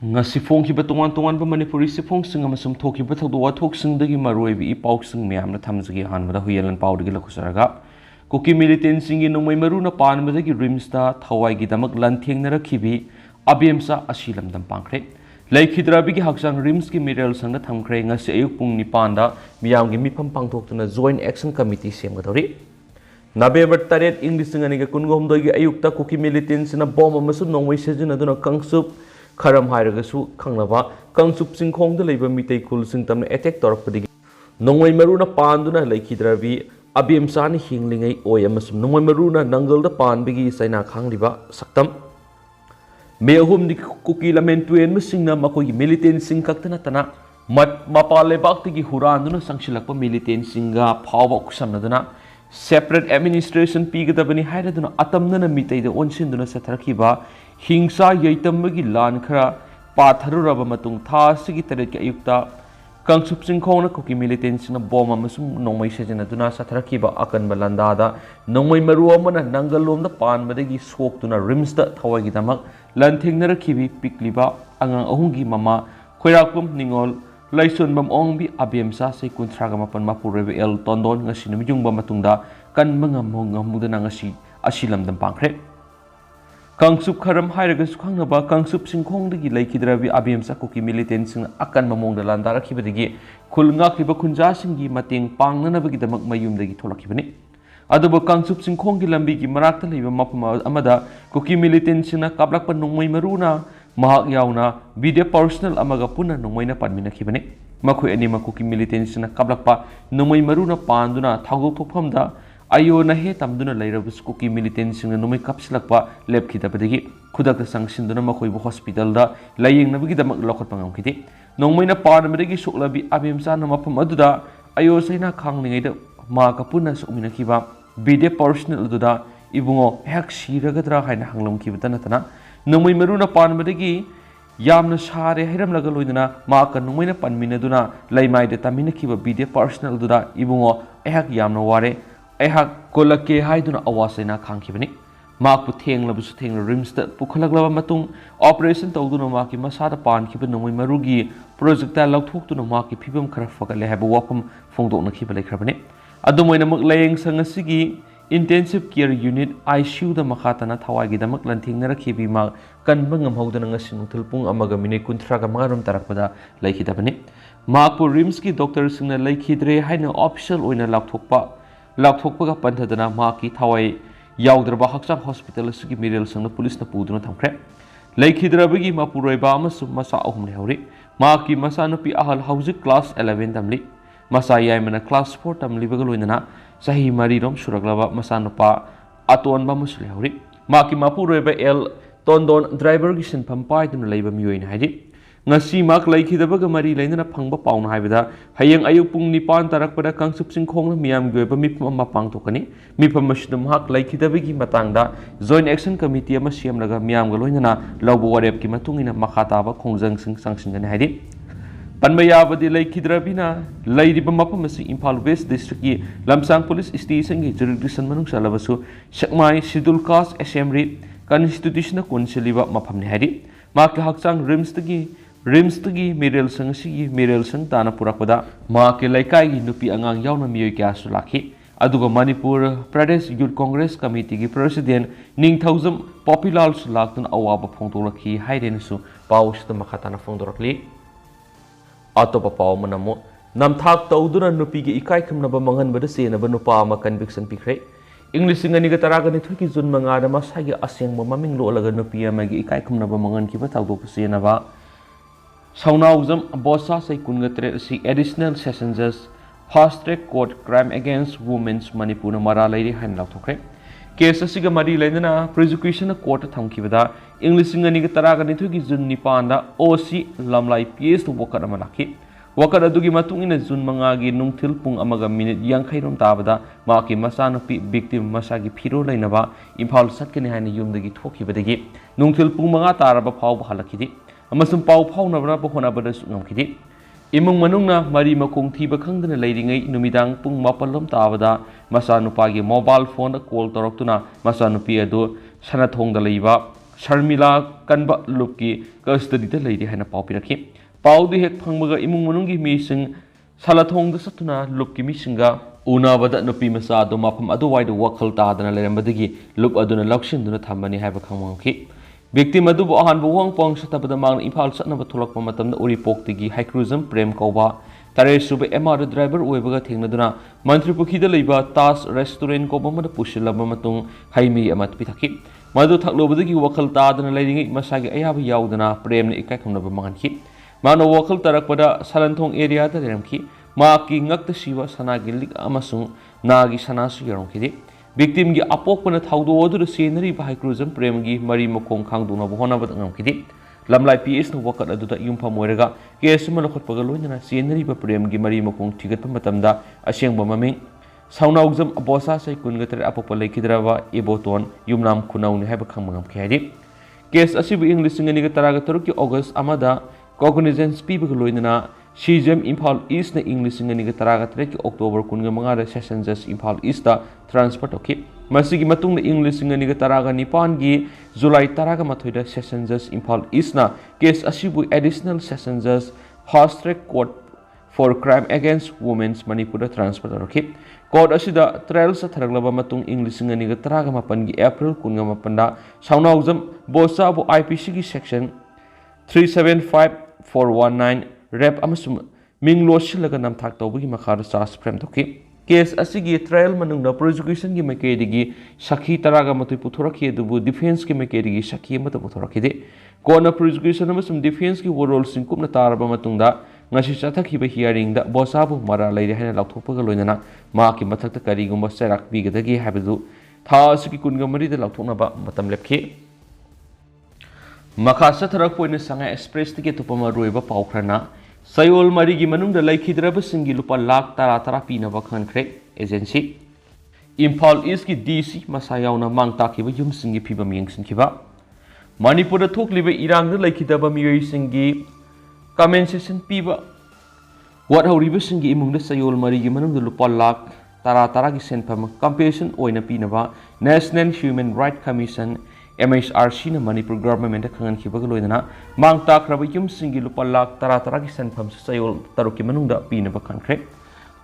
ngasi phongkiba tongan Manipuri sifong amasum thokiba thawdu wathoksingdagi maroibi ipausing miyamna thamjagi hanbada huyelan pawdagi lakusaraga kuki militansingi nongmai maruna panbadagi rimsta thawai damak lanthengnarakhibi abemsa asilamdam pangkhre laikhidrabigi haksang rims ki miral sangna thamkhre ngasi ayuk pung nipanda miyamgi mifam pangthoktuna joint action committee semgadori November 8 English nganiga kungomdogi ayukta kuki militansina bomb amasum nongmai sejinaduna kangsup Karam hairagasu kanglaba kangsup singkhongda leiba mitei khul singtamna attack torapdigi nongmai maruna panduna laikhidrabi abemsani hinglingai oi amasum nongmai maruna nangalda panbigi saina khangliba saktam me ahum ni kuki lamen tuen masingna makoi militant singkaktana tana mapale baktigi huranduna sangsilakpa militant singa phawa kusamnaduna separate administration pigadabani hairaduna atamnana mitei de onsinduna satharkiba हिंसा यैतमगी लान खरा पाथरुरबा मतुंग था सिगी तरेत के Ayukta कंगसुप सिंखोंगना cookie मिलिटेंट्सना Baum अमसुम नोंमै सेजनदुना साथरखिबा अकनबा लंदादा नोंमै मरु अमना नंगलोमदा पानबदगी सोक्तुना रिम्सदा थवागी दमक लंथेंगनरखिबी पिकलिबा अंगांग अहुंगी mama खोइराकपम निंगोल लाइसोनबम ओंगबी अबेमसा से कुंथ्रागा मपन मापुरेबे L तोंदोन ngasi numijungba matungda kanba ngamudana ngasi asilamdam pangkhre Kangsup Karam Hairagas Kangnaba Kangsup Singkhongdagi Laikhidrabi Abemsa Kuki militant sing akan mamongda landarakibadagi Kulngakiba Kunjasingi Mating Pangnanabagi damak mayumdagi tholakibani Aduba Kangsup Singkhonggi lambigi marakta leiba mapama amada Kuki militant singna kablakpa nongmai maruna mahak yauna video personal amaga puna nongmaina panminakibani Makoi anima Kuki militant singna kablakpa nongmai maruna panduna thagok thokphamda Ayo nahe tamduna lairabus kuki militant singna numai kapsilakpa lab khidabadagi khudakta sangsinduna makoibu hospital da layeng nabagi damak lokot pangamkhidi nongmaina parmadagi soklabi abemsa na mapam aduda ayo saina khangningai da ma kapuna sokminakiba bide personal aduda ibungo hek siragadra haina hanglomkibata natana nongmai maruna parmadagi yamna sare hiramlaga loidana ma ka nongmaina panminaduna laimai de taminakiba bide personal aduda ibungo hek yamna ware Ehak kolake haiduna awasena khangkibani makpu thenglabusu thengla rimsta pukhalaglaba matung operation tawduna maki masada pankiba nongmai marugi project ta lauthoktuna maki phibam khara fakale haba wapam phongdokna khiba lekhrabani adumoina mak layeng sangasigi intensive care unit ICU da makhatana thawagi damak lanthingna rakhibi ma kanba ngamhodana ngasi nuthulpung amaga mine kunthraga mangarum tarakpada laikhidabani makpu rims ki doctor singna laikhidre haina official oina Laukthokpaga panthadana maki thawai yaudrba hakchang hospital sugi miral sangna police na puduna thamkhre laikhidrabagi mapuroiba amasu masa ahum lehori maki masa nupi ahal hauzik class 11 tamli masa yaimana class 4 tamli bagaloinana sahi mari rom suraglaba masa nupa atonba muslehori maki mapuroiba el tondon driver gi sinpham paiduna leiba miyoina haidi ngasi mak laikhidabaga mari leinana phangba pauna haibada hayeng ayuk pung nipan tarakpada kangsup singkhongna miyam goiba mipam ma pangthokani mipam masdum hak laikhidabagi matangda joint action committee ama siamlaga miyam ga loinana lawbo warep ki matungina makhataba khongjang sing sangsingani haidi panmayabadi laikhidrabina lairiba mapam asi Imphal West district ki lamsang police station gi jurisdiction manung salabasu sakmai schedule caste assembly constitutional council liba mapamni haidi mak hakchang rims tagi miral sangsi miral sang tana purakpada ma ke laikai gi nupi angang yauna miyoi kya sulaki aduga Manipur Pradesh Youth Congress Committee gi president Ningthaujam Popilal sulaktun awaba phongtolakhi hairenusu pawsta makhatana phongdorakli atopa paw manamo namthak tawduna nupi gi ikai khumnaba manganbada senaba nupa ama conviction pikre English ngani ga taragani thuki jun manga da masagi asengma maming lolaga nupi ama gi ikai khumnaba mangan ki ba tawdo kusenaba Saunaujam Bossa say Kungatre si additional sessions fast track court crime against women's Manipur Mara lady hand laughokre. Case Siga Mari Lena prosecution court Thamkivada English Ngani Taragani Tuki Jun Nipanda OC Lamlai PS to Wakaramalaki. Wakaradugi Matung in a Zun Mangagi Nungtil Pung Amaga minute young Kairon Tabada Maki Masanopi victim Masagi Piro Lainava Impal Sakani Hani Yum the Gitoki Badagi Nungtil Pumanga Taraba Pau Halakidi. Amasum pau phaunabra bahonabada sungamkhidi imung manungna mari makong thiba khangdana leiringai numidang pung mapalom tabada masa nupagi mobile phone call toroktuna masa nupi adu sanathongda leiba Sharmila kanba lupki custody lady hana popiraki. Paudi hek pangmaga imung manungi mising Salathong the Satuna lupki misinga una bada nupi masa do mapam adu wide wakal tadana lerambadagi lup aduna lakshin duna thambani haiba khangmangki. Victim adu bo ahan bo wang pong satabada mang impal satna batulak pamatamda uri poktigi haikruism prem kauba tare sube MR driver uebaga thengnaduna mantri pukhida leiba tas restaurant ko bamada pushilaba matung haimi amat pithaki madu thaklobadagi wakal tadana leiringi masagi ayaba yaudana premne ikai khumnaba manganki mano wakal tarakpada salanthong area da leremki maki ngakta siwa sanagi lik amasung nagi sanasu yarongkidi victim gi apokpana thaudo odu senari bahai cruism prem gi mari mokong khangduna bohona bad ngamkidi lamlai PS no wakat aduda yumpa moiraga case man khotpaga loinana senari ba prem gi mari mokong thigatpa matamda asengba maming saunawjam abosa sai kungatar apokpa leikidraba eboton yumnam kunauni haiba khangmangam khadi case asibu english ngani ga taraga taruki august amada cognizance pibaga loinana Shijam Impal East na English ngani ga taraga tareki October kunga mangara session just Impal East da transfer toki masigi matung na English ngani ga taraga nipan gi July taraga mathoida session just Impal East na case asibu additional session just fast track court for crime against women's Manipur transfer toki court asida trial sa tharaglaba matung English ngani ga taraga mapan gi April kunga mapanda saunawjam bosa bu IPC gi section 375419 rep amasum minglo shilaga namthak tawbagi makhar charge frame thoki case asigi trial manungna prosecution gi makedigi sakhi taraga matui puthoraki dubu defense gi makedigi sakhi mata puthoraki de kona prosecution amasum defense gi overall singkupna taraba matungda ngasi chathaki ba hearing da bosabu mara leire hena laukthokpaga loinana ma ki mathakta kari gumba serak bigadagi habidu tha asigi kunga mari da laukthokna ba matam lepki makasa tharak poina sanga express ticket topama roiba paukrana Sayol marigi manungda laikhidraba singi lupa lakh tara tara pinaba khankhre agency Impal East ki DC masayauna mangta kiba yum singi phibam yengsinkiba Manipur da thokliba irangda laikhidaba miyoi singi compensation piba wat horiba singi imungda sayol marigi manungda lupa lakh tara tara ki senpham compensation oina pinaba National Human Rights Commission MSRC na Manipur government khangan khibaga loinana mangta khraba yum singi lupa lakh tara tara ki senpham sayol taruki manungda pinaba khankhre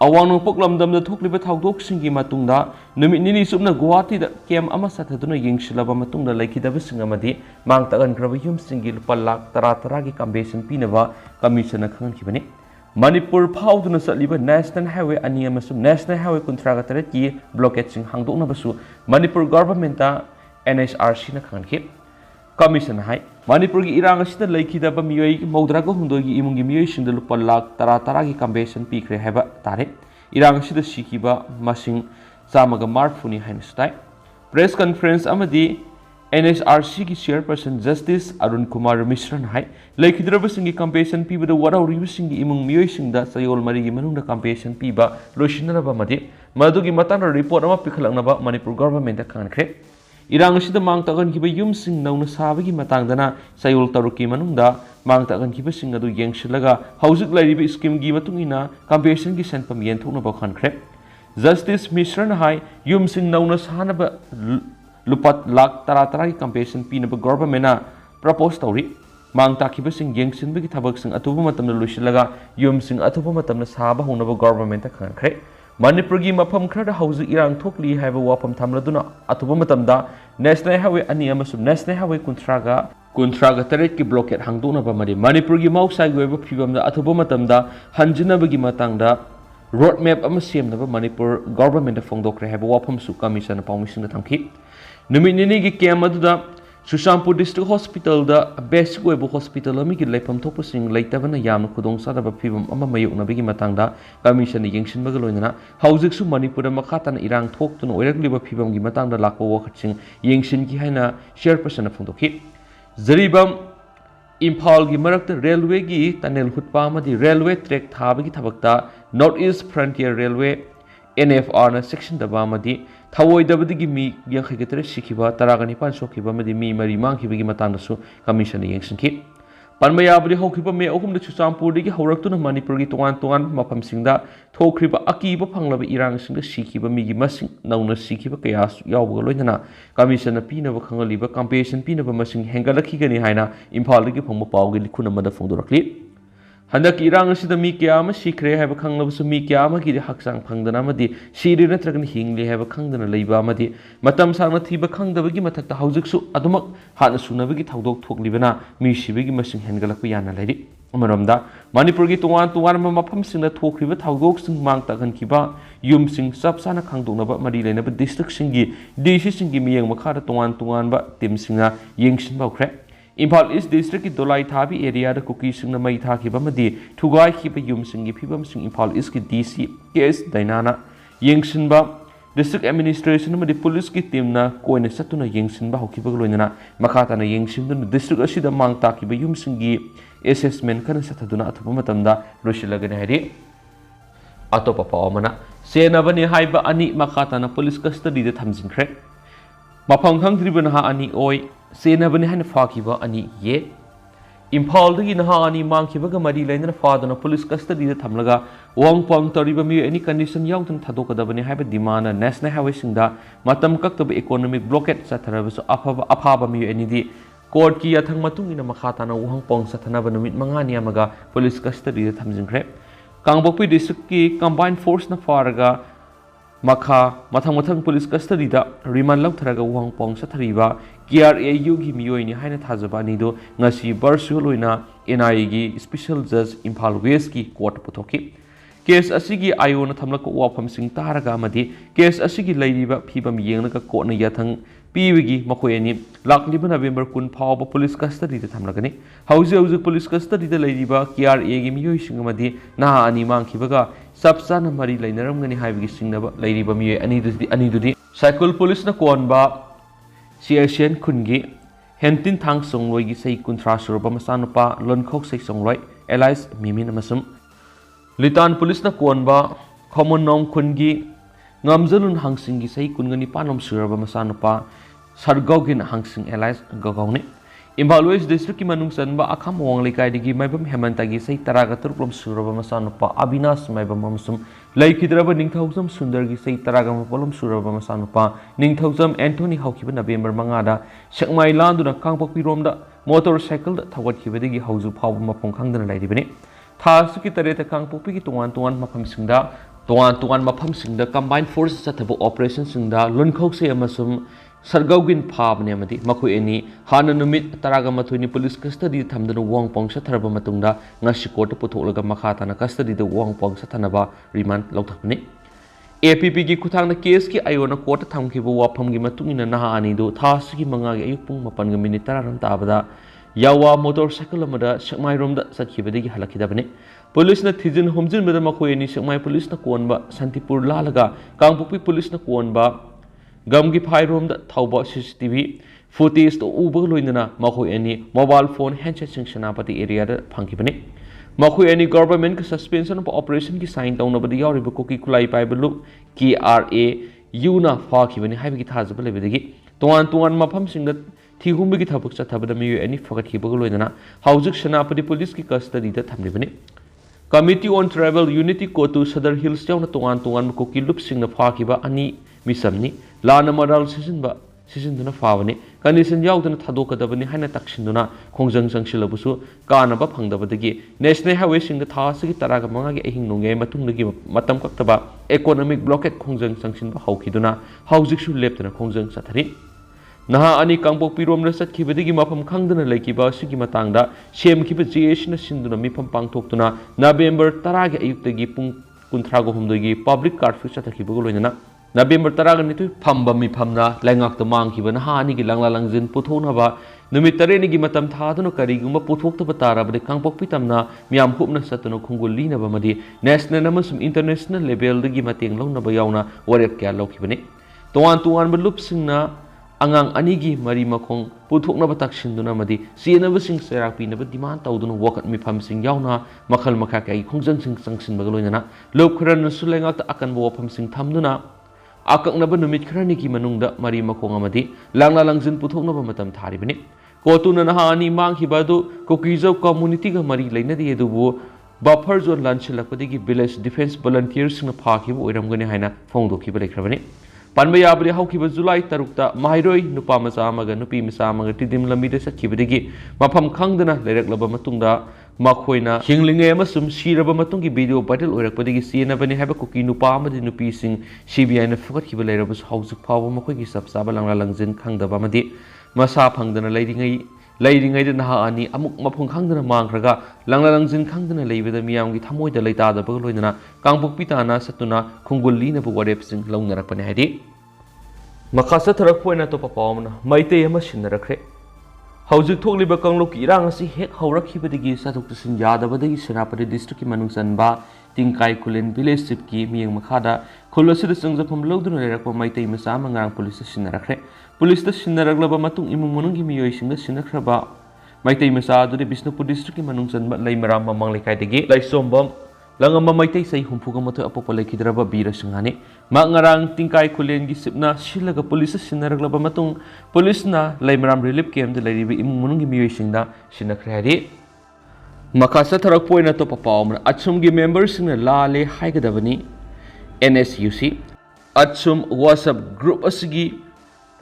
awang poklamdam da thokliba thawdok singi matungda numit nini subna Guwahati da kem ama sathaduna yengsilaba matungda laikhidaba singamadi mangta gan khraba yum singi lupa lakh tara tara ki compensation pinaba commission na khangan khibani Manipur phawduna satliba National Highway ani amasum National Highway kuntraga taret ki blockade sing hangdokna basu Manipur government ta NSRC na khanki commission hai Manipur gi irang asida laikhidaba miyoi maudraga hundoi gi imungi miyoi singda lupa lakh tara tara gi compensation pikre haba tare irang asida sikiba masing samaga marfuni hain stai press conference amadi NSRC ki chairperson Justice Arun Kumar Mishra hai laikhidraba singi compensation piba da wara uriba singi imung miyoi singda sayol mari gi manungda compensation piba roshinaraba madi madugi matana report ama pikhalangnaba Manipur government da khankhre irang asida mangtagan kiba yum sing nauna sabagi matangdana sayol taruki manungda mangtagan kiba sing adu yengsilaga haujuk lairiba scheme gi matungina compensation gi senpam yenthokna ba khankhre Justice Mishra na hai yum sing nauna sanaba lupat lakh tara tara gi compensation pinaba government na propose tawri mangta kiba sing yengsinbagi thabak sing atuba matamna lusilaga yum sing atuba matamna saba honaba government ta khankhre Manipur gi mafam khara hauju irang thokli haiba wafam thamladuna atuba matamda National Highway ani amasum National Highway kuntraga taret ki blockade hangdona ba mari Manipur gi mausai goiba phibamda atuba matamda hanjinaba gi matangda road map ama semnaba Manipur government fongdokre haiba wafam su commission permission thamki numinini gi kem aduda Sushampur District Hospital da basic web hospital ami ki laifam thopasing laitabana yamna khudong sadaba phibam ama mayokna bigi matangda commission yengsin baga loinana haujik su Manipur da makhatana irang thoktuna oiragliba phibam gi matangda lakwa wakhatsing yengsin ki haina chairperson phongdokhi zaribam Impal gi marakta railway gi tunnel hutpa amadi railway track thabagi thabakta North East Frontier Railway NFR na section da amadi thawoi dabadigi mi yankhagetare sikiba taragani pan sokiba amadi mi mari mangkibagi matangdasu commission yengsinki Panma yabadi hokriba me ahumda Chuchampurdagi haurakuna Manipurgi toan mafamsingda thokriba akiba phanglaba irangsingda sikiba migi masing nauna sikiba kaya yawbaga loinana commission pinaba khangaliba compensation pinaba masing hengalakigani haina Imphaldagi phangba pawgi likhuna mada phongdorakli Handak irang asida mi kya ama sikre haiba khanglabasu mi kya ama gi haksang phangdana amadi siri natragani hingli haiba khangdana leiba amadi matam sangna thiba khangdabagi mathakta haujiksu adumak hana sunabagi thaudok thoklibana mi sibagi masing hengalakpa yana leiri amaromda Manipurgi tuan mafamsingda thokriba thaudok mang tagankiba yumsing sapsana khangdoknaba mari leinaba district singi DC singi miyeng makhada tuan ba timsinga yengsin bawkhre Imphal East District ki Dolai Thabi area da cookie singna mai tha ki bamadi thugai ki ba yum singi phibam sing Imphal East ki DC KS Dainana yengsin ba district administration ma di police ki team na koina satuna yengsin ba hoki ba loinana makhata na yengsin dun district asida mang ta ki ba yum singi assessment kana sathaduna athupa matamda roshilagane hari atopa pawmana sena bani haiba ani makhata na police custody da thamjinkhre mafam khangdribana ha ani oi Sena bani hain fakiba ani ye Imphal dagi naha ani mangkibaga mari lainana fadana police custody da thamlaga wangpang tariba mi any condition yautun thadokadabani haiba demand national highway singda matam kaktaba economic blockade satharabasu afaba mi any di court ki yathang matungina makhata na wangpang sathanaba numit mangani amaga police custody da thamjingkhre Kangbokpi district ki combined force na faraga mathang police custody da remand lautharaga wangpong sathariba KRAU gi miyoini haina thajaba ni do ngasi barsu loina NIA gi special judge Imphal West ki court puthoki case asigi ayo na thamlaka wafam sing taraga amadi case asigi leiriba phibam yengnaka court na yathang piwigi makoyani lakliba November 10 phawba police custody da thamlagani hauji police custody da leiriba KRA gi miyoi sing amadi na ani mangkibaga sabsana mari lainaramgani haibigi singnaba leiriba miyoi ani dudi cycle police na konba CSN Kungi Hentin Thang Songloi gi sei kunthra surba masanupa lonkhok sei songloi Elias Mimin amasum Litan police na konba common nom kungi ngamjalun hangsing gi sei kungani panom surba masanupa sargogin hangsing Elias gogawni Imphal West district ki manung sanba akham wangli kai digi maibam hemantagi sei taragatur prom surba masanupa Abinas maibam amasum Laikidraba Ningthausam Sundargi sei taragam polom suraba masanupa Ningthausam Anthony haukiba November mangada Shakmai landuna kangpokpi romda motorcycle da thawatkhibadagi hauju phawba mapong khangdana lairibani thasuki tareta kangpokpi ki tuan mafam singda combined forces sathaba operation singda lonkhok sei amasum sargaugin phabne amadi makhui ani hana numit taragamathuni police custody thamdana wangpong satharaba matungda ngasi court putholaga makhata na custody da wangpong sathanaba remand lauthakni APP gi kuthangna case ki ayona court thamkhiba wafam gi matungina naha ani do thasigi manga gi ayupung 8 minute taram tabada yawa motorcycle amada sakmai rom da sathibadagi halakidabani police na thijin homjin bada makhui ani sakmai police na konba santipur lalaga kangpokpi police na konba Gamgi Pyrom da Tauba CCTV footage to Uber Luinana Mahu any mobile phone handset Shanapati area da Punkipani. Mahu any government suspension of operation ki sign down over the Yoribu Koki Kulai Pibelu KRA Yuna Fakivani Havik Hazabelevigi. Tuan Mapam sing that Tihumbi Tabuksa Tabadami any Fakati Buguluina. Houses Shanapati police ki custody that Tamdivani. Committee on Travel Unity Kotu Sadar Hills Town Tuan Koki Lup sing the Fakiba Ani Misamni. Lana Moral season duna Favani, condition Yautana Tadokadabani Hana Takshinduna, Kongjang Shilabusu, Kanaba Pangdabadagi, National Highway sing the Tasiki Taragamanga Hinunga Matungagi Matam Kaktaba, economic blockade Kongjang Sanction Haukiduna, Housing should left in a Kongjang Satari. Naha ani Kangpok Pirom Resat Kibadigi Mapam Kangdana Lakiba Sikimatanga, Shem Kibajation Sinduna Mipam Pang Toktuna, November Taraga Ayuktagi Pung Kuntrago Humdagi, public card for Satakibulina. November Taragani Pamba mi Pamna, Langak the Monkey, when Hani Langla Langzin Putonava, Numitari Gimatam Tadano Kariguma Putok the Batara, but the Kangpok Pitamna, Miam Hupna Satano Kungulina Bamadi, National Namasum International Level the Gimating Lona Bayona, Warrior Kalokibani. Tuan but Lupsina, Angang Anigi, Marimakong, Putok Nabatakshin Dunamadi, see never sing Serapi, never demand Taudun walk at me Pam Sing Yauna, Makal Makaka, Kongjang Sing Sanction Bagalona, Lokuran Sulangat Akan Wapam Sing Tamduna. Akak na ba numit kraniki manungda mari makong amadi langla langzin puthok na ba matam tharibani कोर्टुना नहा अनि मांगखिबा अदु कोकीजौ community गा मरी लेनदि अदुबु बफर जोन लांचलकपदगी विलेज डिफेंस वॉलंटियर्स सिंह फाखिबु ओइरमगनि हाइना फोंदोखिबा लेख्रबनि पानबा याबदि हौखिबा जुलाई 3 माहिरोई नुपा मचा अमगा नुपी मचा अमगा तिदिम लमीदे सखिबदगी मफम खंगदना लेरकलबा मतुंगदा मखोइना हिंगलिंगे अमसुम सिरबा मतुंगी वीडियो वायरल ओइरकपदगी सियनबनि हाबा कुकी नुपा अमदि नुपी सिंह सीबीआई ना फुगतखिबा लेरबस हौजुक फावबा मखोइगी सबसाबा लंगला लंजिन खंगदबा मदि मसा फंगदना लेरिङै नहा अनि अमुक मफुं खंगदना मांग्रगा लंगला लंजिन खंगदना लेबदा मियामगी थमोइदा लेतादबा लोइदना कांगपोक्पी ताना सतुना खुंगुल्लीनबु वरेपसिंग लौनरकपने हाइदि मखासा थरकपोइना तो पापावमना मैते अमा सिनरखरे हौजिक थोकलिबा कांगलोकी इरांग असि हेक हौरखिबदगी साथोक तसिन यादबदगी सेनापति डिस्ट्रिक्ट की मनुंग चनबा तिंकाई खुलेन विलेज चिप की मियंग मखादा खुल असिद संजफम लौदुना लेरकपा मैते मचा मंगांग पुलिस सिनरखरे पुलिस सिनरगलबा मतुंग इमुंग मनुंगी मियोइसिंग सिनखरबा मैते मचा अदुदि बिष्णुपुर डिस्ट्रिक्ट की मनुंग चनबा लैमराम ममंग लेखाइदगी लैसोंबम लंगम मैते सही हुंफुग मथ अपोप लेखिद्रबा बीर सिंहानि मांगरांग तिंकाई खुलेन की सिपना सिलग पुलिस सिनरगलबा मतुंग पुलिसना लैमराम रिलीफ कैम्प लेरिबि इमुंग मनुंगी मियोइसिंगदा सिनखरहारि मखासा थरक पोइना तो पापावमना ATSUM की मेंबर्स सिंह लाले haijagadabani NSUC ATSUM WhatsApp group असगी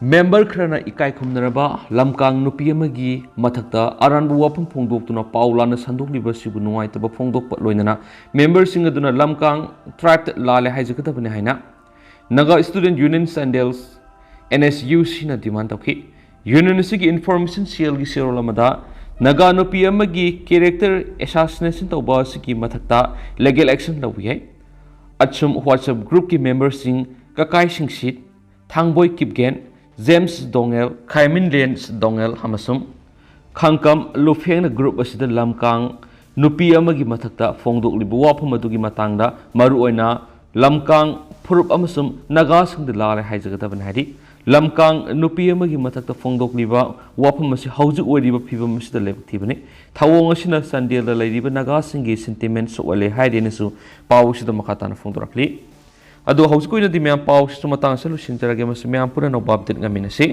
मेंबर खरना इकाई खुमनरबा लमकांग नुपी अमगी मथक्ता अरानबु वाफम फोंदोक्तुना पाउलाना संदोक्लिबा सिबु नुवाइतबा फोंदोक्पा लोइनना मेंबर सिंह अदुना लमकांग ट्राइब लाले haijagadabani हाइना नगा स्टूडेंट यूनियन सैंडल्स NSUC ना डिमांड तौखि यूनियन सिगी इन्फॉर्मेशन सेल की सेरोल अमदा नगा नुपी अमगी कैरेक्टर एसासिनेशन तौबा सिगी मथक्ता लीगल एक्शन लौबि है ATSUM WhatsApp ग्रुप की मेंबर सिंह ककाई सिंगसित थांगबोय किपगेन जेम्स दोंगेल खाइमिन लेंस दोंगेल हमसुम खांकम लुफेंग ग्रुप असिद लमकांग नुपी अमगी मथक्ता फोंदोक्लिबा वाफम अदुगी मतांगदा मरुओइना लमकांग फुरुप अमसुम नगा सिंग लाले haijagadabani हाइदि लमकांग नुपी अमगी मथक्ता फोंदोक्लिबा वाफम असि हौजिक ओइरिबा फिबम असिदा लेबथिबनि थावोंग असिना संदेलदा लैरिबा नगा सिंगी सेंटिमेंट सोले हाइदेनसु पावसिदा मखाताना फोंदोरखलि अदो हौजिक ओइनदि म्याम पावसिदा मतांग सलुसिनजरगे मसु म्याम पुरा नौ अपडेट ngamiनसि